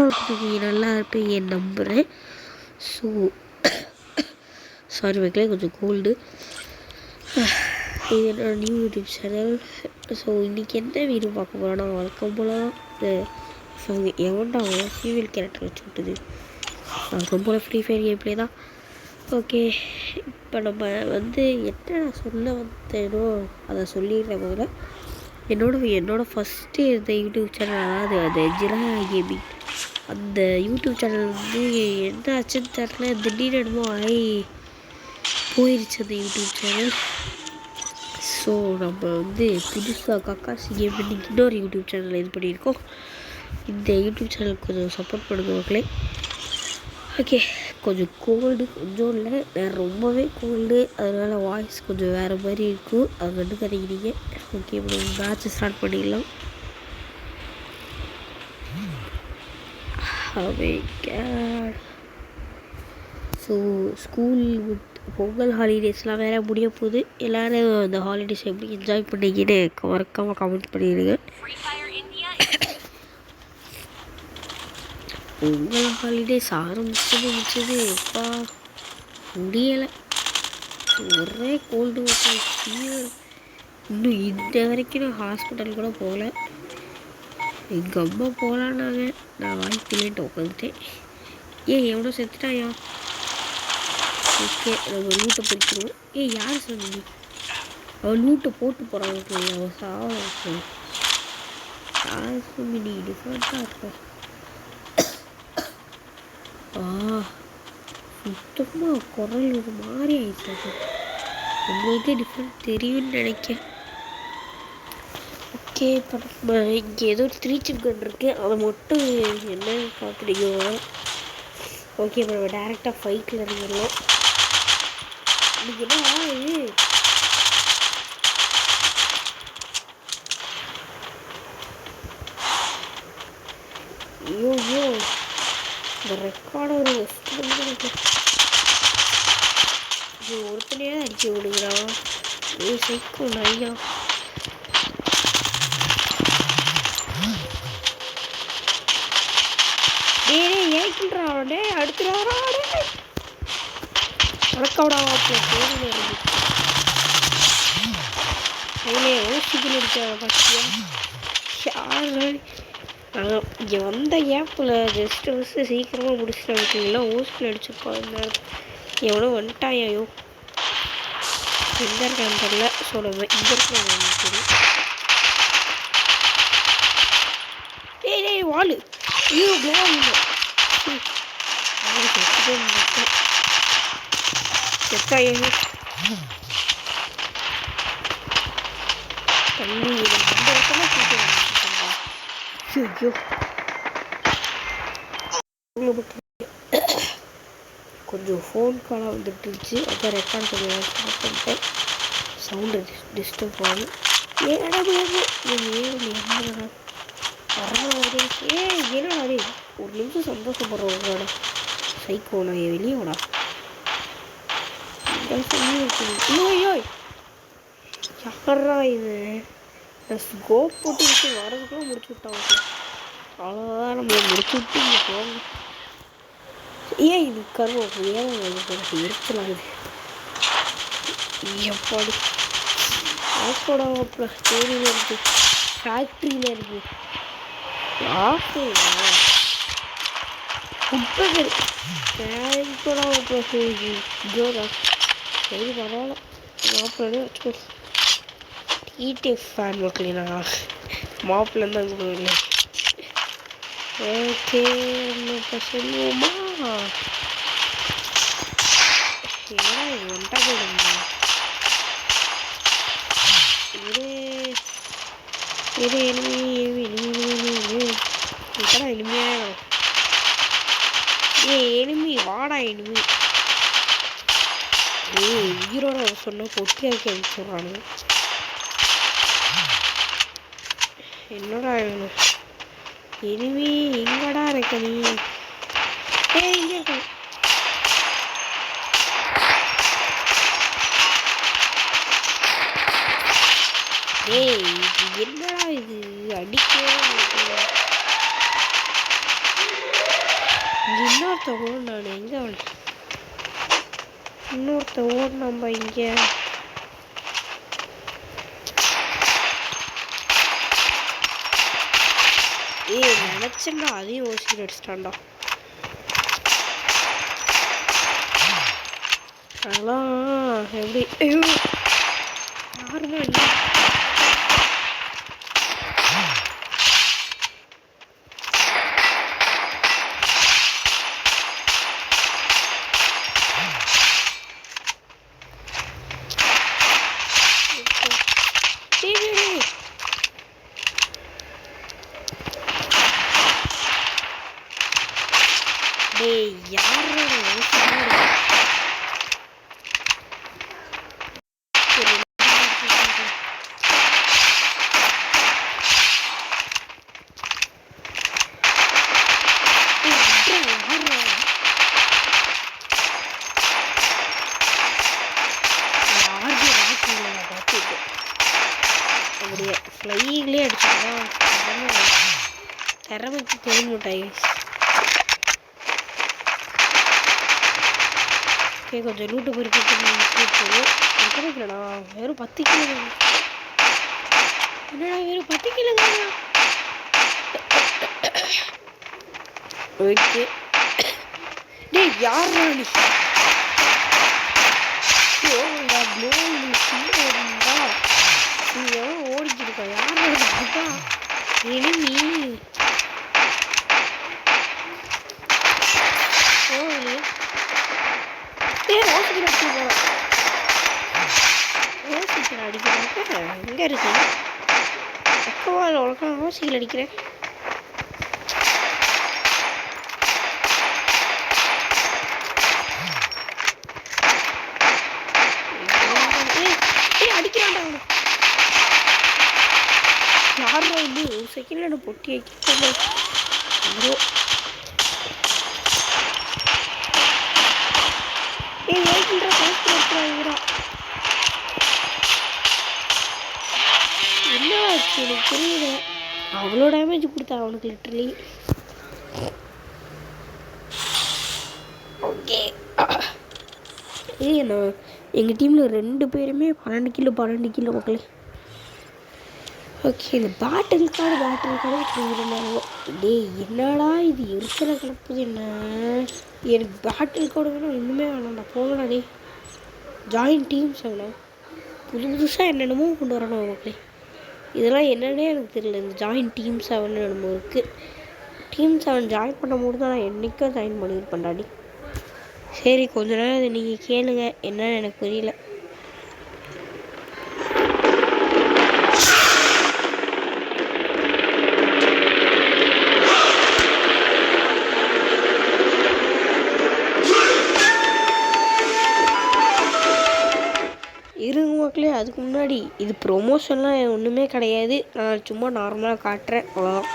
நல்லா இருப்பீங்க நம்புகிறேன். ஸோ சாரி மக்களே, கொஞ்சம் கோல்டு. இது என்னோட நியூ யூடியூப் சேனல். ஸோ இன்றைக்கி என்ன வீடியோ பார்க்க போகிறோன்னா, வழக்கம் போல் எவன்டா ஃபீமேல் கேரக்டர் வச்சு விட்டுது. வழக்கம் போல் ஃப்ரீ ஃபயர் கேம் ப்ளே தான். ஓகே, இப்போ நம்ம என்ன நான் சொல்ல வந்தேனோ அதை சொல்லிடுறேன். முதல்ல என்னோடய ஃபஸ்ட்டு இந்த யூடியூப் சேனல், அதாவது அந்த ஜிரா கேமிங், அந்த யூடியூப் சேனல் என்ன ஆச்சுன்னு தெரியல, திடீர்னு என்னமோ ஆகி போயிடுச்சு அந்த யூடியூப் சேனல். ஸோ நம்ம புதுசாக கக்காசி கேம் பண்ணிக்கு இன்னொரு யூடியூப் சேனல் இது பண்ணியிருக்கோம். இந்த யூடியூப் சேனலுக்கு கொஞ்சம் சப்போர்ட் பண்ணுங்க மக்களே. ஓகே, கொஞ்சம் கோல்டு, கொஞ்சம் இல்லை ரொம்பவே கோல்டு, அதனால் வாய்ஸ் கொஞ்சம் வேறு மாதிரி இருக்கும், அது வந்து கதைக்கிறீங்க. ஓகே, இப்போ மேட்ச் ஸ்டார்ட் பண்ணிடலாம். ஸோ ஸ்கூல் பொங்கல் ஹாலிடேஸ்லாம் வேறு முடிய போகுது. எல்லோரும் அந்த ஹாலிடேஸ் எப்படி என்ஜாய் பண்ணிக்கின்னு மறக்காமல் கமெண்ட் பண்ணிடுங்க. பொங்கல் ஹாலிடேஸ் ஆரம்பிச்சது எப்பா முடியலை. ஒரே கோல்டு ஃபீவர். இன்னும் இந்த வரைக்கும் நான் ஹாஸ்பிட்டல் கூட போகல. எங்கள் அம்மா போகலான்னாங்க, நான் வாய்ப்பில்லைன்ட்டு உட்காந்துட்டேன். எவ்வளோ செத்துட்டாயா? ஓகே, நம்ம லூட்டை பிடிச்சிடுவோம். யார் சொன்னி? அவள் லூட்டை போட்டு போகிறாங்க. அவள் சாவ யார் சொல்லி நீ டிஃப்ரெண்ட்டாக இருக்க? சுத்தமாக குரல் ஒரு மாதிரி ஆயிடுச்சு. உங்களுக்கே டிஃப்ரெண்ட் தெரியும்னு நினைக்கிறேன். ஓகே, இப்போ நம்ம இங்கே ஏதோ 3 சிப் கன் இருக்குது, அதை மட்டும் என்னன்னு பார்த்துட்டீங்க. ஓகே, இப்போ நம்ம டேரெக்டாக ஃபைட்டில் இருந்துடலாம். இன்னைக்கு என்ன இது? ஐயோ, இந்த ரெக்கார்டு ஒரு ஒருத்தனையாக அடிக்க விடுங்கிறான். சைக்கோ நிறையா. ஏன்றாடே அடுத்துறாடே ரெக்கார்டாக ஓசிக்கல் அடிக்க பார்த்தியா? இங்கே வந்த கேப்பில் ஜஸ்ட்டு சீக்கிரமாக முடிச்சுட்டு இருக்கீங்களா? ஓசிக்கல் அடிச்சுருப்பாங்க. எவ்வளோ வந்துட்டாயோ எங்கே இருக்கான்னு தெரியல. ஸோ நம்ம இங்கே இருக்கிற தெரியும். வாழு ஐயோ செத்தாயோ தண்ணி இந்த இடத்துல கொஞ்சம் ஃபோன் காலாக வந்துட்டுருச்சு. அதான் ரெக்கார்ட் கொஞ்சம் ஸ்டாப் பண்ணிட்டேன். சவுண்டு டிஸ்டர்ப் ஆகும். என்னடா ஒரு நிமிஷம் சந்தோஷப்படுறோம். சைக்கோனா வெளியே விடா. ஐயோ யாரா இது? ஸ்கோப் போட்டு வரதுக்குள்ள முடிச்சு விட்டாங்க. அவ்வளோதான், நம்ம முடிச்சு விட்டு இங்கே போங்க. இது கருவம் இருக்கலாம். இது எப்பாடி ஆப்போட தேனியில் இருக்குது, ஃபேக்ட்ரியில் இருக்குது. சரி பரவாயில்ல, மாப்பிள்ளே வச்சுக்கோ. டிடிஎஃப் ஃபேன் மக்களே, நான் மாப்பிள்ளை தான் கொடுக்கல. ஓகே, இப்போ சொல்லுவோமா? ஏன்னா இது ஒன்ட்டா போடுங்க. இது இப்போதான் எளிமையாக எனிமி வாடா எனிமி. உயிரோட சொன்ன பொட்டியாக இருக்க சொல்கிறானுங்க. என்னடா எனிமி எங்கடா இருக்க நீ? இங்கே இருக்க. என்னடா இது அடிக்கவே இன்னொருத்த ஓடினானு எங்கே அவள் இன்னொருத்த ஓடினாம்பா இங்கே நினச்சேன்டா அதையும் ஓசி அடிச்சிட்டான்டா அதெல்லாம் எப்படி யாருமே இல்லை டேய் யாரோட ஃப்ளையிங்லேயே அடிச்சுக்கோ திறமைக்கு தெரிஞ்சுட்டாய் ஓகே கொஞ்சம் லூட்டு பொறுக்கிட்டு இல்லைடா வெறும் 10 கிலோ என்னடா வெறும் 10 கிலோ தானா ஓகே டேய் யாரா நீ ஓடிக்கிருக்கா யாரோட எனிமி அடிக்கிறேன் எங்கே இருக்கு அக்கவால் உனக்கு ஓசிகள் அடிக்கிறேன் அடிக்கிறான்டா யாரா இது ஒரு செகண்ட்ல பொட்டி என்ன ஆச்சு எனக்கு புரியல அவ்வளோ டேமேஜ் கொடுத்தா அவனுக்கு லிட்டரலி ஓகே நான் எங்கள் டீமில் 2 பேருமே 12 கிலோ மக்களே ஓகே இந்த பேட்டில் கார்டு இருந்தாங்க டேய் என்னடா இது இருக்கிற கிடப்புது என்ன எனக்கு பேட்டில் கார்டு வேணும் இன்னுமே வேணாம்டா போங்கடா டே ஜாயின் டீம்ஸ் வேணாம் புதுசாக என்னென்னமோ கொண்டு வரணும் மக்களே இதெல்லாம் என்னன்னே எனக்கு தெரியல இந்த ஜாயின் டீம் 7 நம்ம இருக்குது டீம் 7 ஜாயின் பண்ணும்போது தான் நான் என்றைக்கும் ஜாயின் பண்ணியிருப்பேன்டாடி சரி கொஞ்ச நேரம் இதை நீங்கள் கேளுங்க என்னன்னு எனக்கு புரியல இருங்க மக்களே அதுக்கு முன்னாடி இது ப்ரொமோஷன்லாம் ஒன்றுமே கிடையாது நான் சும்மா நார்மலாக காட்டுறேன் அவ்வளோதான்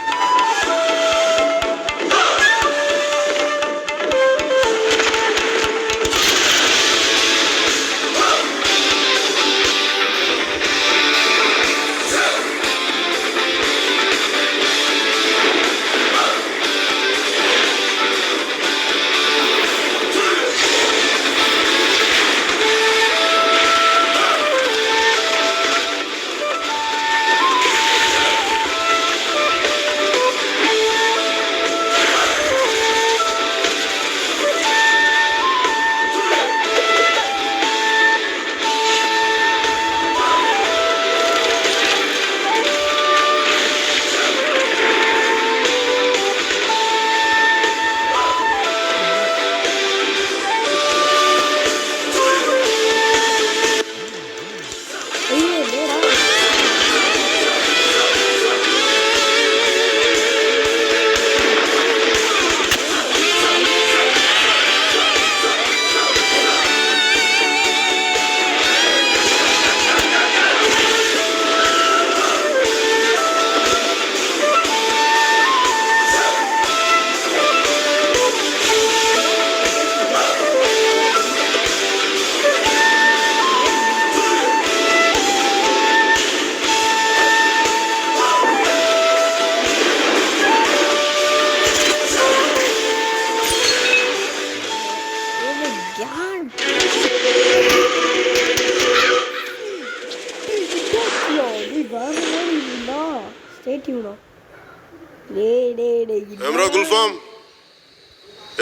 ఏమ్రా గుల్ఫామ్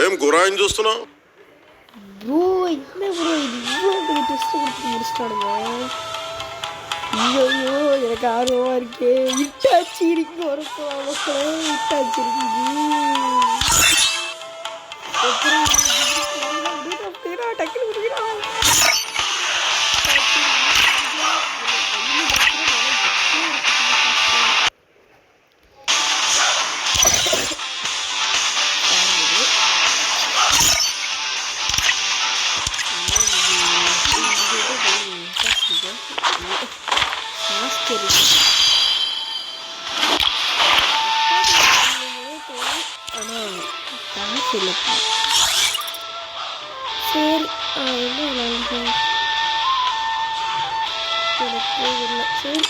ఏం గురాయిని చూస్తున్నావు ப்ரோ என்ன ப்ரோ இது இவ்வளோ பெரிய டெஸ்ட் கொடுத்து முடிச்சிட்டானுங்க ஐயோ எனக்கு ஆர்வமாக இருக்கே இட்டாச்சி இருக்கு வரப்போம் மக்களே இட்டாச்சி இருக்கு டக்குனு கொடுக்குறான் சரி என்ன சரி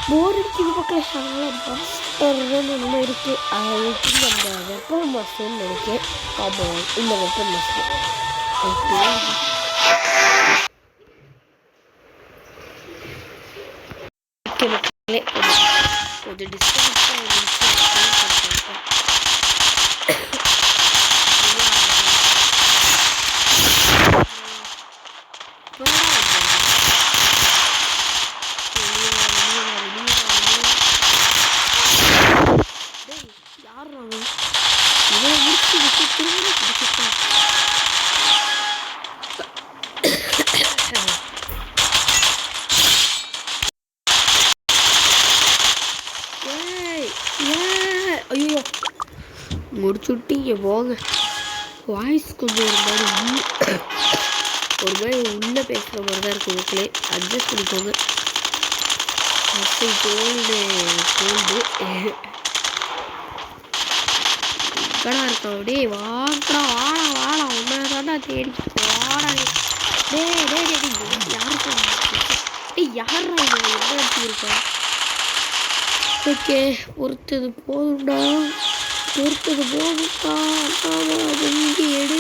போர் இருக்குது பக்கம் அதெல்லாம் இருக்குது அதுக்கு நம்ம வெப்பன் மாஸ்டர்னு நினைக்கிறேன் ஆமாம் இந்த வெப்பன் மாஸ்டர் ஓகே மக்களே கொஞ்சம் டிஸ்டன்ஸ் ஐயோ முடிச்சுட்டீங்க போங்க வாய்ஸ் கொஞ்சம் ஒரு மாதிரி உள்ளே பேசுகிற மாதிரி தான் இருக்கும் மக்களே அட்ஜஸ்ட் பண்ணிக்கோங்க கோல்டு கடா இருக்கா டே வாடா உண்மை தாண்டா தேடி வாடா யாரா என்ன வச்சுருக்கா ஓகே பொறுத்தது போதும்டா வந்து எடு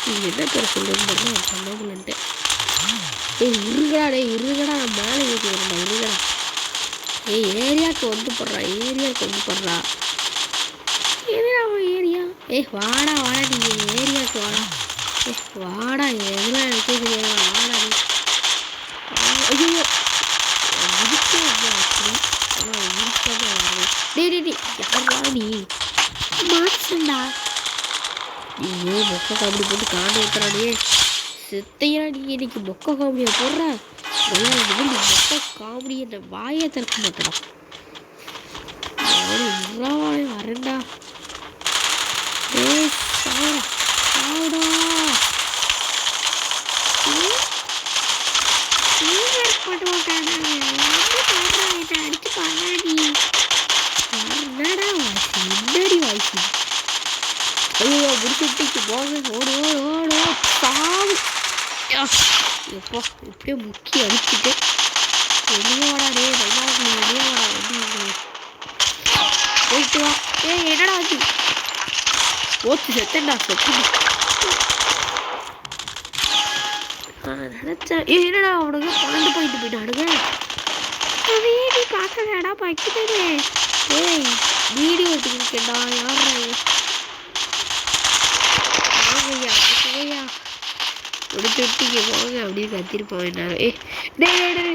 நீங்கள் என்ன பேர் சொல்லுன்னு பண்ணாமலன்ட்டு இருங்கடா நான் மேலே ஏற்றி வரேன்டா இருங்கடா ஏரியாவுக்கு வந்து போடுறா ஏரியா வாடா நீங்கள் ஏரியாவுக்கு வாடா எதுலாம் எனக்கு தெரியாது வாடா ஐயோ இருக்கே யாரா நீ மாசண்டா ஐயோ மொக்க காமெடி போட்டு காண்டு வைக்கிறானே செத்தையா நீ இன்னைக்கு மொக்க காமெடியை போடுற மொக்க காமெடி என்ன வாயை திறக்க மாட்டேடா வரேன்டா ஐயோ முடிச்சுட்டு போங்க ஓடு சாவு எப்போ எப்படியோ முக்கி அடிச்சுட்டு வெளியே வாடா வெளியே வாடா போயிட்டு வா என்னடா ஆச்சு செத்தண்டா நினச்சேன் என்னடா அவனுங்க 12 பாயிண்ட் போயிட்டானுங்க நீ பார்க்கலடா பக்கிட்டே வீடியோ எடுத்துக்கிட்டேன்டா யாரா முடிச்சுட்டிங்க போங்க அப்படின்னு கத்திருப்பான் எல்லாரும்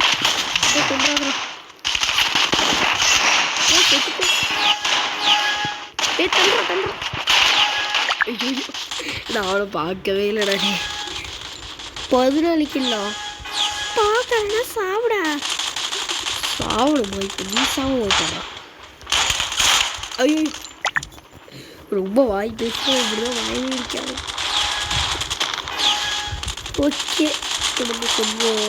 நான் அவனை பார்க்கவே இல்லைடா 14 கிலோ பார்க்கறேன்னா சாப்பிடுமா இப்போ நீ சாப்பிட ஐயோ ரொம்ப வாய் பேசுவோம் இப்படிதான் வாயே இருக்காது ஓகே நம்ம கொஞ்சம்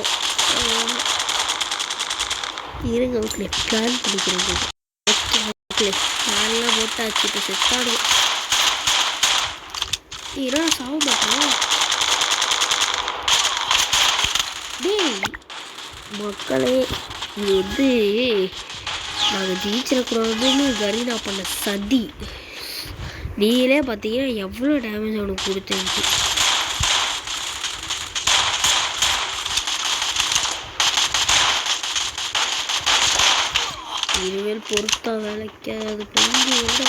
இருங்க அவங்களே பிளான் பண்ணிக்கிறேங்க ஓகே பிளான்லாம் போட்டாச்சு இப்போ செட்டாடு ஏன்னா சாக மாட்டோம் மக்களே இது வந்து நாங்கள் ஜெயிச்சிடக்கூடாதுன்னு கரீனா பண்ண சதி நீங்களே பார்த்தீங்கன்னா எவ்வளோ டேமேஜ் அவனுக்கு கொடுத்துருந்துச்சு இனிமேல் பொறுத்தா வேலைக்காது பொங்கி விட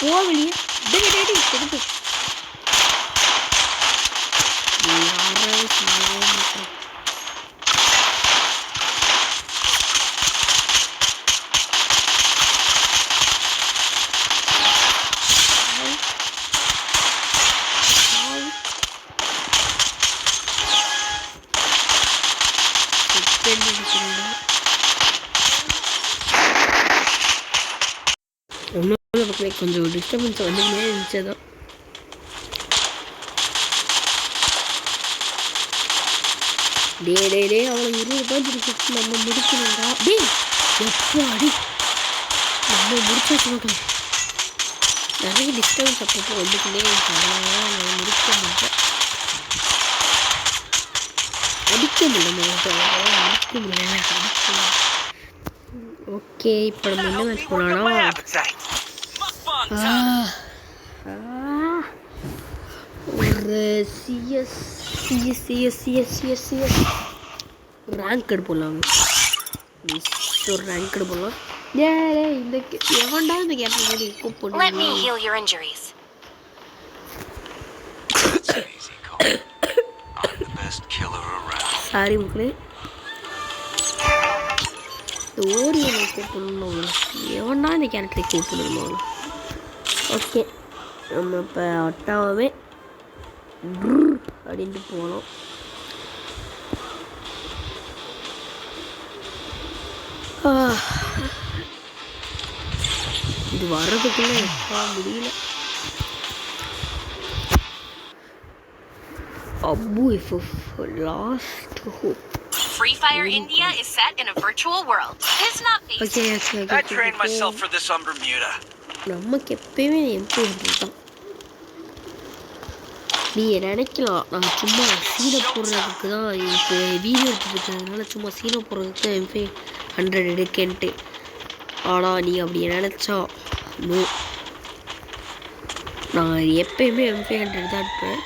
போகலையே எடுப்பு யாராவது சொல்லவே மாட்டேன். கொஞ்சம் டிஸ்டர்பன்ஸ் வந்துக்கிட்டே இருந்துச்சுதான். டே அவளை 20 ரூபாய் இருக்கு நம்ம முடிக்கணும்டா. டே எப்போ அடி நம்ம முடிச்சாச்சு மக்களே. நிறைய டிஸ்டர்பன்ஸ் அப்பப்போ வந்துக்கிட்டே இருந்துச்சு. அதனால நான் முடிக்க மாட்டேன். அடிக்க முடியல ஓகே. இப்போ நம்ம என்ன மேட்ச் போனோம்னா ஒரு சிஎஸ் ரேங்க் போடலாம். ஒரு ரேங்க் போடலாம். இந்த எவன்டா இந்த கேட்டகரி சாரி மக்களே. ஓரியனை கூப்பிடணும். எவன்டா இந்த கேரக்டரை கூப்பிடணும். ஓகே நம்ம இப்போ அட்டாவே அப்படின்ட்டு போனோம். இது வர்றதுக்குள்ள எப்பா முடியல. அப்பு last hope. Free Fire India is set in a virtual world. It's not based. Okay. I trained myself for this on Bermuda. நமக்கு எப்பயுமே எம்பி தான். நீ நினைக்கலாம் நான் சும்மா சீனை போடுறதுக்கு தான் இப்போ வீடியோ எடுத்துருக்கிறதுனால சும்மா சீனை போடுறதுக்கு தான் எம்பி 100 எடுக்கேன்ட்டு. ஆனால் நீ அப்படி நினச்சா நோ. நான் எப்பயுமே எம்பி 100 தான் இருப்பேன்.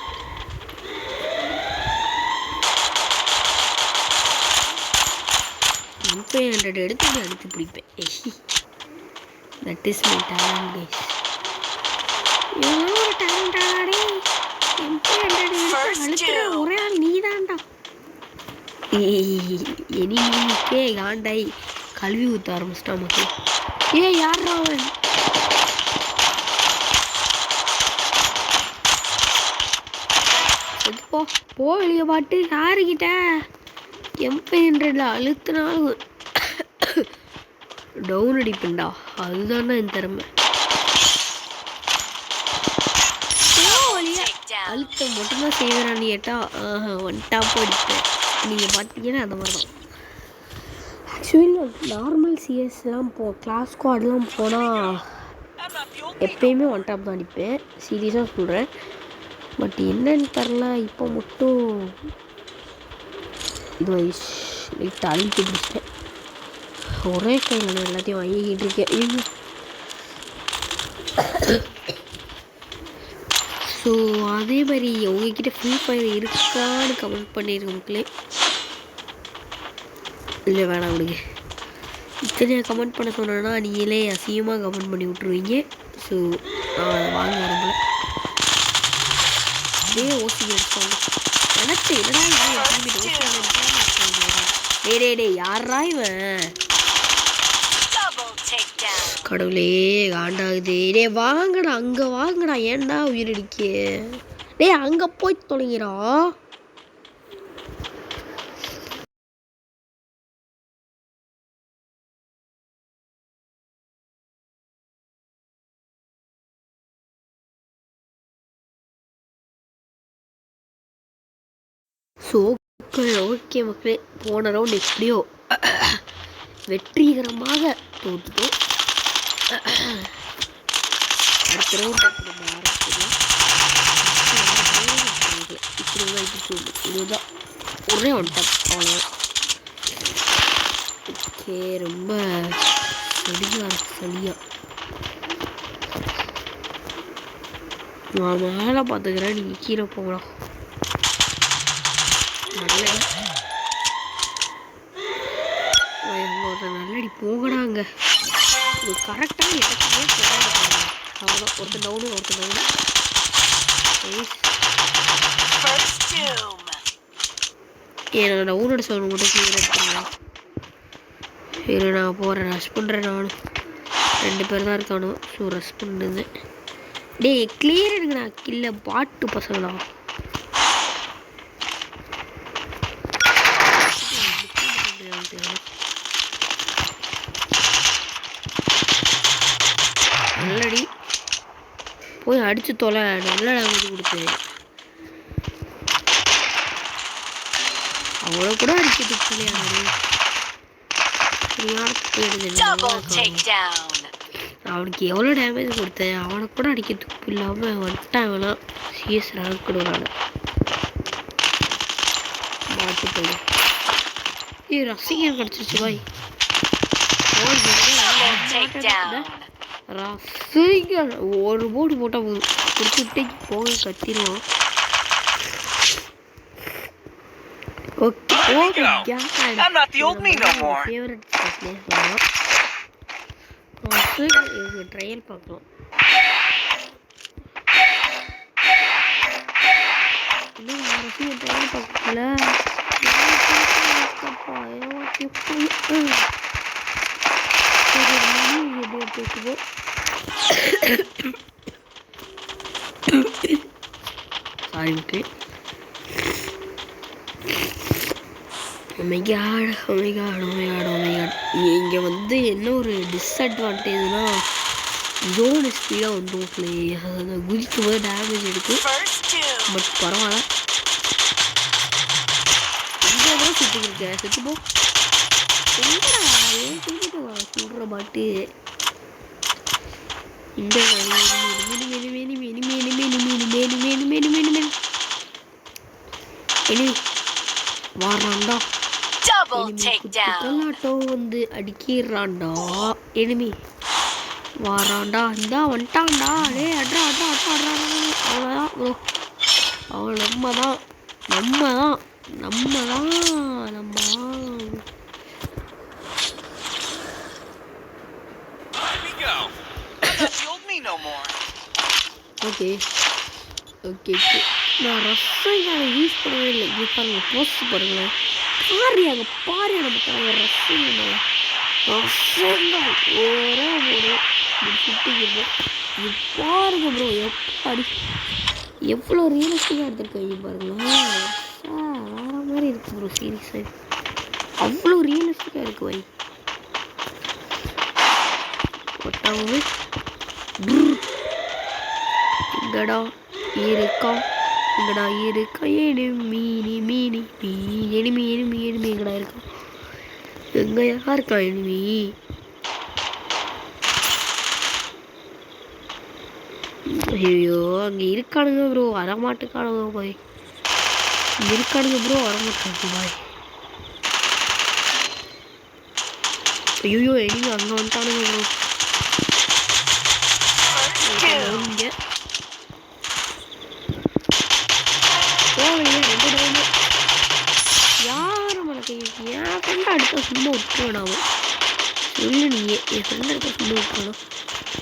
எம்பி 100 எடுத்து நான் எடுத்து பிடிப்பேன். That is my talent guys. ஒரு டேலண்ட் ஆடே எம்பி 100 ஒரே ஆள் நீ தான்டா. எனிமிக்கே காண்டாய் கல்வி ஊற்ற ஆரம்பிச்சிட்டா மக்கள். யாரா அவன்? போ வெளியே பாட்டு யாருக்கிட்ட எம்பி 100 அழுத்தினாலும் டவுன் அடிப்பேன்டா. அதுதான்டா என் திறமை. அழுத்த மட்டும்தான் செய்வேன் கேட்டா ஒன் டாப் அடிப்பேன். நீங்கள் பார்த்தீங்கன்னா அந்த மாதிரி தான். ஆக்சுவலி நார்மல் சிஎஸ்லாம் கிளாஸ் ஸ்குவாட்லாம் போனால் எப்பயுமே ஒன் டாப் தான் அடிப்பேன். சீரியஸாக சொல்கிறேன். பட் என்னன்னு தெரில இப்போ மட்டும் இது லைட்டாக அழுத்தி பிடிச்சிட்டேன். ஒரே கையில் நான் எல்லாத்தையும் வாங்கிக்கிட்டு இருக்கேன். ஸோ அதே மாதிரி உங்ககிட்ட ஃப்ரீ ஃபயர் இருக்கான்னு கமெண்ட் பண்ணிடுங்க மக்களே. இல்லை வேணாம் விடுங்க. இத்தனையா கமெண்ட் பண்ண சொன்னேன்னா நீங்களே அசிங்கமாக கமெண்ட் பண்ணி விட்ருவீங்க. ஸோ நான் அதை வாங்க விரும்பல. ஓசி எடுப்பாங்க எனக்கு என்னடா டே யாரா இவன்? கடவுளே காண்டாகுது. வாங்கடா அங்கே வாங்கடா. ஏன்டா உயிரிடிக்க? அங்கே போய் தொலைகிறா. ஸோ ஓகே மக்களே, போன ரவுண்ட் எப்படியோ வெற்றிகரமாக தோற்றுட்டோம். அடுத்த ரவுண்ட் நம்ம ஆரம்பிச்சிடலாம். இதுதான் ஒரே ஒன் டாப் அவ்வளோதான். ஓகே ரொம்ப சளியாக நான் மேலே பார்த்துக்கிறேன். நீங்கள் கீழே போகலாம். நல்லடி போகடாங்க. கரெக்டாக இடத்துலேயே போகிறாங்க. அவ்வளோ ஒருத்தர் டவுனு First doom. என்னோட டவுனோட சவுண்ட் மட்டும் கிளியர் எடுத்துருவேன். சரி நான் போகிறேன், ரஷ் பண்ணுறேன். நான் 2 பேர் தான் இருக்கானோ. ஸோ ரஷ் பண்ணுது. டேய் கிளியர் எடுங்கண்ணா, இல்லை பாட்டு பசங்களா. நல்லடி போய் அடிச்சு தொலை, நல்ல டேமேஜ் கொடுத்து. அவ்வளோ கூட அடிக்கிறதுக்கு இல்லையா? Double takedown. அவனுக்கு எவ்வளோ டேமேஜ் கொடுத்தேன், அவனை கூட அடிக்கிறதுக்கு இல்லாமல் வந்துட்டான். அவெல்லாம் சிஎஸ் ரேங்க் கொடுறான். மாட்டு போய் ரசிகன் கிடச்சிருச்சு பாய். ரசிகன் ஒரு போர்டு போட்டால் போதும், கொடுத்துட்டே போக கத்திடுவான். Okay I'm not the old me no more. Favourite trial பார்க்கலாம். இன்னும் ட்ரையல் பார்க்கல. சாரி. இங்கே வந்து என்ன ஒரு டிஸ்அட்வான்டேஜ்னா ஜோனு ஸ்பீடாக வந்துடும். அதை குதிக்கும் போது டேமேஜ் எடுக்கும். பட் பரவாயில்ல. இங்கே கூட சுற்றிக்கிருக்கேன். சுற்றிப்போ சொல்கிற பாட்டு. இந்த வாராண்டா வந்து அடிக்கிறான்டா. எனிமி வாராண்டா. இந்தா வந்துட்டான்டா. டே அட்ரா அட்ரா அட்ரா அட்ரா. அவ்வளோதான் ப்ரோ, அவன் நம்ம தான். Okay okay okay. நான் ரசைகளை யூஸ் பண்ணவே இல்லை. இது பாருங்க, போஸ்ட் பாருங்களேன். பாரு நம்ம தர ரசங்கள் ஒரே ஒரு சுட்டிங்க. இது பாருங்க ப்ரோ, எப்படி எவ்வளோ ரியலிஸ்டிக்காக எடுத்துருக்காங்க பாருங்களேன். வேற மாதிரி இருக்கு ப்ரோ, சீரியஸாக அவ்வளோ ரியலிஸ்டிக்காக இருக்கு வை. ஒட்டாவது இங்கடா இருக்கா எனிமி எங்கடா இருக்கா? எங்க இருக்கா எனிமி? ஐயோ அங்கே இருக்கானுங்க ப்ரோ, வரமாட்டுக்கானுங்க பாய். இங்கே இருக்கானுங்க ப்ரோ, வரமாட்டாங்க பாய். ஐயோ எனிமி அங்கே வந்துட்டானுங்க ப்ரோ. இங்கே யாரும் மனக்கு என் ஃப்ரெண்டை அடுத்த சும்மா விட்டுருவேனாவும் சொல்லு. நீ என் ஃப்ரெண்டை அடுத்த சும்மா விட்டுருவேணும்.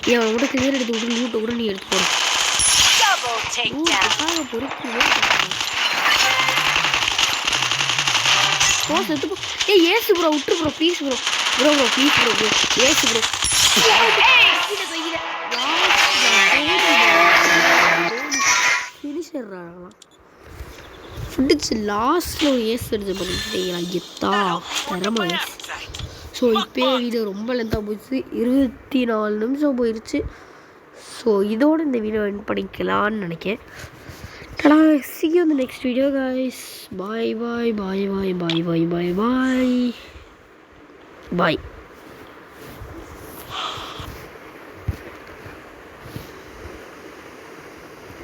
ஏன் அவனை கூட கிளியர் எடுத்து விட்டு லூட்டை கூட நீ எடுத்து போகணும். போ செத்து போ. ஏசு ப்ரோ விட்டு bro, please bro. Please bro ஏசு ப்ரோ. ஃபினிஷர்றாங்களாம். ஃபுட்டுச்சு லாஸ்ட்டில் ஒரு ஏஸ் எடுத்து பண்ணிக்கிட்டீங்களா? எத்தா திறமை. ஸோ இப்போ வீடியோ ரொம்ப லென்த்தாக போயிடுச்சு, 24 நிமிஷம் போயிடுச்சு. ஸோ இதோடு இந்த வீடியோ எண்ட் பண்ணிக்கலான்னு நினைக்கிறேன். see you in the next video guys. Bye.